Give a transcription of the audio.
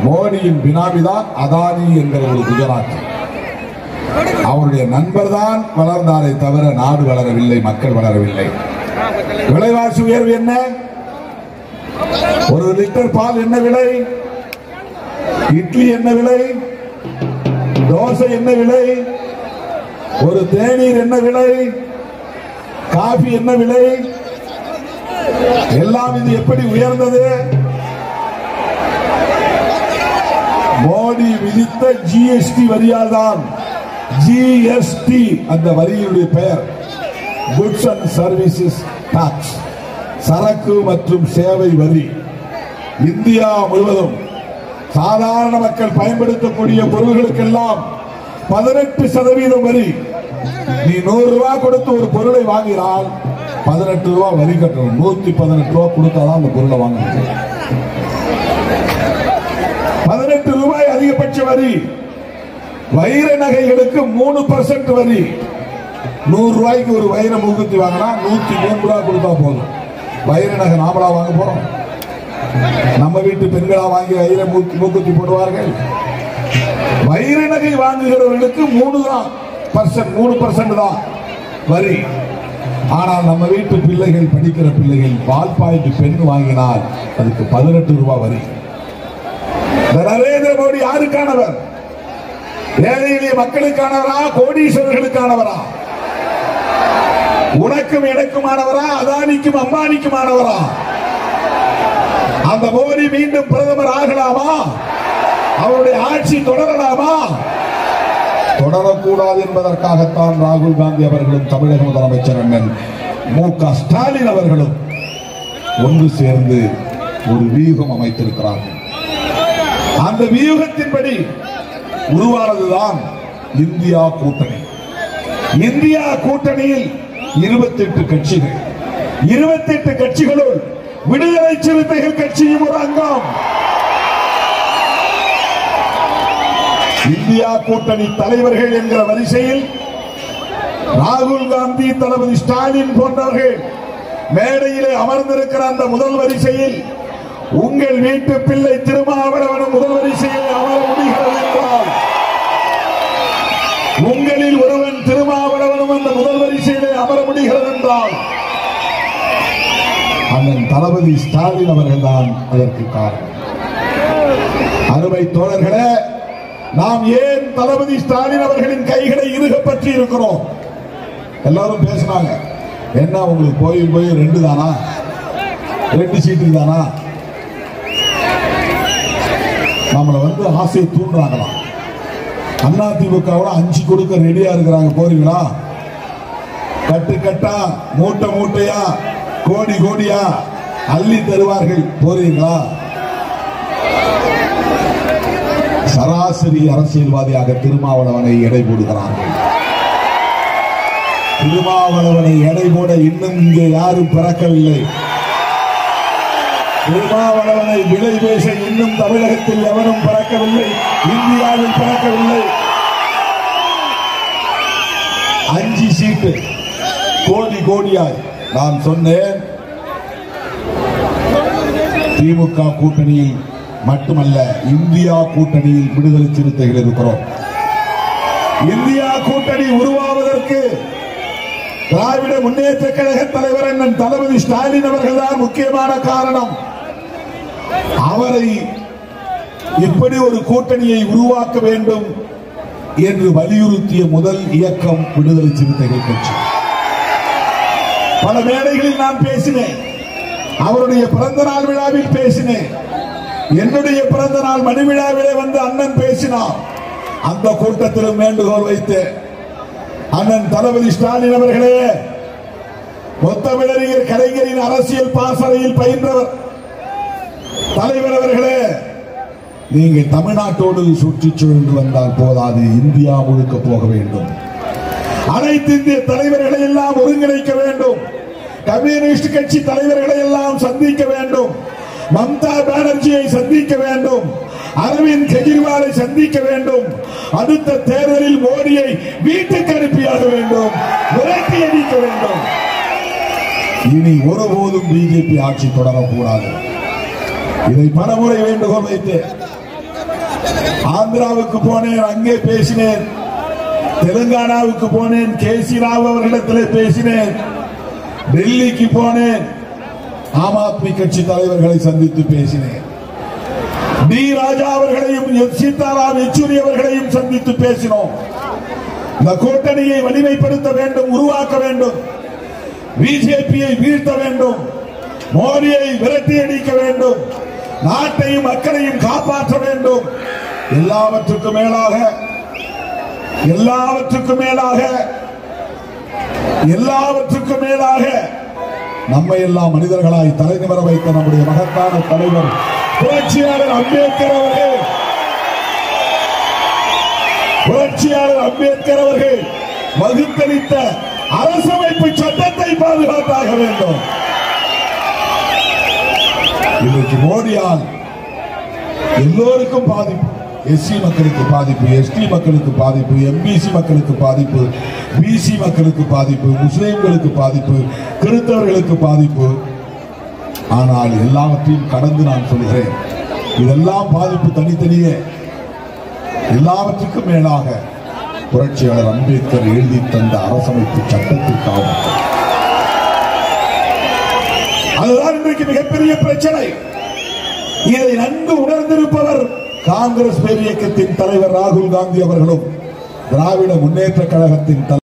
மோடியின் பினாமிதான் அதானி என்கிற ஒரு குஜராத். அவருடைய நண்பர் தான் வளர்ந்தாரை தவிர நாடு வளரவில்லை, மக்கள் வளரவில்லை. விலைவாசி உயர்வு என்ன? ஒரு லிட்டர் பால் என்ன விலை? இட்லி என்ன விலை? தோசை என்ன விலை? ஒரு தேநீர் என்ன விலை? காபி என்ன விலை? எல்லாம் இது எப்படி உயர்ந்தது? மோடி விதித்த ஜிஎஸ்டி வரியால் தான். ஜிஎஸ்டி அந்த வரியுடைய பெயர் குட்ஸ் அண்ட் சர்வீசஸ் டாக்ஸ், சரக்கு மற்றும் சேவை வரி. இந்தியா முழுவதும் சாதாரண மக்கள் பயன்படுத்தக்கூடிய பொருள்களுக்கெல்லாம் 18% வரி. நீ 100 ரூபாய் கொடுத்து ஒரு பொருளை வாங்கினால் 18 ரூபாய் வரி கட்டணும். 118 ரூபாய் கொடுத்தாதான் அந்த பொருளை வாங்க முடியும். 18 ரூபாய் அதிகபட்ச வரி. வைர நகைகளுக்கு 3% வரி. 100 ரூபாய்க்கு ஒரு வைர மூக்குத்தி வாங்கினா 103 ரூபாய் கொடுத்தா போதும். வைர நகை நாமளா வாங்க போறோம்? நம்ம வீட்டு பெண்களா வாங்கி வைர மூக்குத்தி போடுவார்கள்? வைர நகை வாங்குகிறவர்களுக்கு 3% தான் வரி. ஆனால் நம்ம வீட்டு பிள்ளைகள், படிக்கிற பிள்ளைகள், பால் பாய்ட்டு பெண் வாங்கினால் அதுக்கு 18 ரூபாய் வரி. நரேந்திர மோடி யாருக்கானவர்? ஏழை எளிய மக்களுக்கானவரா? கோடீஸ்வரர்களுக்கானவரா? உனக்கும் எனக்குமானவரா? அதானிக்கும் அம்பானிக்குமானவரா? அந்த மோடி மீண்டும் பிரதமர் ஆகலாமா? அவருடைய ஆட்சி தொடரலாமா? தொடரக்கூடாது என்பதற்காகத்தான் ராகுல் காந்தி அவர்களும் தமிழக முதலமைச்சர் அண்ணன் மு.க. ஸ்டாலின் அவர்களும் ஒன்று சேர்ந்து ஒரு வியூகம் அமைத்திருக்கிறார்கள். அந்த வியூகத்தின்படி உருவானதுதான் இந்தியா கூட்டணி. இந்தியா கூட்டணியில் 28 கட்சிகள். 28 கட்சிகளுள் விடுதலை சிறுத்தைகள் கட்சியும் ஒரு அங்கம். இந்தியா கூட்டணி தலைவர்கள் என்கிற வரிசையில் ராகுல் காந்தி, தளபதி ஸ்டாலின் போன்றவர்கள் மேடையிலே அமர்ந்திருக்கிற அந்த முதல் வரிசையில் உங்கள் வீட்டு பிள்ளை திருமாவளவன் முதல் வரிசையில் அமர முடிகிறது என்றால், உங்களில் ஒருவன் திருமாவளவனும் அந்த முதல் வரிசையிலே அமர முடிகிறது என்றால் அண்ணன் தளபதி ஸ்டாலின் அவர்கள் தான் அதற்கு காரணம். அருமை தோழர்களே, நாம் ஏன் தளபதி ஸ்டாலின் அவர்களின் கைகளை இறுக பற்றி இருக்கிறோம்? எல்லாரும் பேசினாங்க, என்ன உங்களுக்கு போய் 2 தானா, 2 சீட்டுக்கு தானா? நம்மளை ஆசையை தூண்டுறாங்களாம். அதிமுகவோட 5 கொடுக்க ரெடியா இருக்கிறாங்க, போறீங்களா? கட்டு கட்டா, மூட்டை மூட்டையா, கோடி கோடியா அள்ளி தருவார்கள், போறீங்களா? சராசரி அரசியல்வாதியாக திருமாவளவனை எடை போடுகிறார்கள். திருமாவளவனை எடை போட இன்னும் இங்கே யாரும் பிறக்கவில்லை. திருமாவளவனை விலை பேச இன்னும் தமிழகத்தில் எவரும் பிறக்கவில்லை, இந்தியாவில் பிறக்கவில்லை. 5 சீட்டு கோடி கோடியாய். நான் சொன்னேன், திமுக கூட்டணியில் மட்டுமல்ல, இந்தியா கூட்டணியில் விடுதலை சிறுத்தைகள் இருக்கிறோம். இந்தியா கூட்டணி உருவாவதற்கு திராவிட முன்னேற்ற கழக தலைவர் அண்ணன் தளபதி ஸ்டாலின் அவர்கள் தான் முக்கியமான காரணம். அவரை இப்படி ஒரு கூட்டணியை உருவாக்க வேண்டும் என்று வலியுறுத்திய முதல் இயக்கம் விடுதலை சிறுத்தைகள் கட்சி. பல மேடைகளில் நான் பேசினேன், அவருடைய பிறந்த நாள் விழாவில் பேசினேன், என்னுடைய பிறந்த நாள் மணி விழாவிலே வந்து அண்ணன் பேசினார். அந்த கூட்டத்திலும் வேண்டுகோள் வைத்து, அண்ணன் தளபதி ஸ்டாலின் அவர்களே, முத்தமிழறிஞர் கலைஞரின் அரசியல் பாசறையில் பயின்றவர் தலைவர் அவர்களே, நீங்கள் தமிழ்நாட்டோடு சுற்றி சுழன்று வந்தால் போதாது, இந்தியா முழுக்க போக வேண்டும். அனைத்து இந்திய தலைவர்களை எல்லாம் ஒருங்கிணைக்க வேண்டும். கம்யூனிஸ்ட் கட்சி தலைவர்களை எல்லாம் சந்திக்க வேண்டும். மம்தா பானர்ஜியை சந்திக்க வேண்டும். அரவிந்த் கெஜ்ரிவாலை சந்திக்க வேண்டும். அடுத்த தேர்தலில் மோடியை வீட்டுக்கு அனுப்பியாக வேண்டும், விரட்டி அடிக்க வேண்டும். இனி ஒருபோதும் பிஜேபி ஆட்சி தொடரக்கூடாது. இதை பலமுறை வேண்டுகோள் வைத்து ஆந்திராவுக்கு போனேன், அங்கே பேசினேன். தெலுங்கானாவுக்கு போனேன், கேசி ராவ் அவர்களிடத்தில் பேசினேன். டெல்லிக்கு போனேன், ஆம் ஆத்மி கட்சி தலைவர்களை சந்தித்து பேசினேன். டி ராஜா அவர்களையும் சீதாராம் யெச்சூரி அவர்களையும் சந்தித்து பேசினோம். இந்த கூட்டணியை வலிமைப்படுத்த வேண்டும், உருவாக்க வேண்டும், பிஜேபியை வீழ்த்த வேண்டும், மோடியை விரட்டி அடிக்க வேண்டும், நாட்டையும் மக்களையும் காப்பாற்ற வேண்டும். எல்லாவற்றுக்கும் மேலாக நம்மை எல்லாம் மனிதர்களாய் தலைநிமிர வைத்த நம்முடைய மகத்தான தலைவர் புரட்சியாளர் அம்பேத்கர் அவர்கள் வகுத்தளித்த அரசமைப்பு சட்டத்தை பாதுகாத்தாக வேண்டும். இன்றைக்கு மோடியால் எல்லோருக்கும் பாதிப்பு. எஸ்சி மக்களுக்கு பாதிப்பு, எஸ்டி மக்களுக்கு பாதிப்பு, எம்பிசி மக்களுக்கு பாதிப்பு, பிசி மக்களுக்கு பாதிப்பு, முஸ்லிம்களுக்கு பாதிப்பு, கிறிஸ்தவர்களுக்கு பாதிப்பு. ஆனால் எல்லாவற்றையும் கடந்து நான் சொல்கிறேன், இதெல்லாம் பாதிப்பு தனித்தனியே. எல்லாவற்றுக்கும் மேலாக புரட்சியாளர் அம்பேத்கர் எழுதி தந்த அரசமைப்பு சட்டத்திற்காக. அதுதான் இன்றைக்கு மிகப்பெரிய பிரச்சனை. இதை நன்கு உணர்ந்திருப்பவர் காங்கிரஸ் பேரியக்கத்தின் தலைவர் ராகுல் காந்தி அவர்களும், திராவிட முன்னேற்ற கழகத்தின்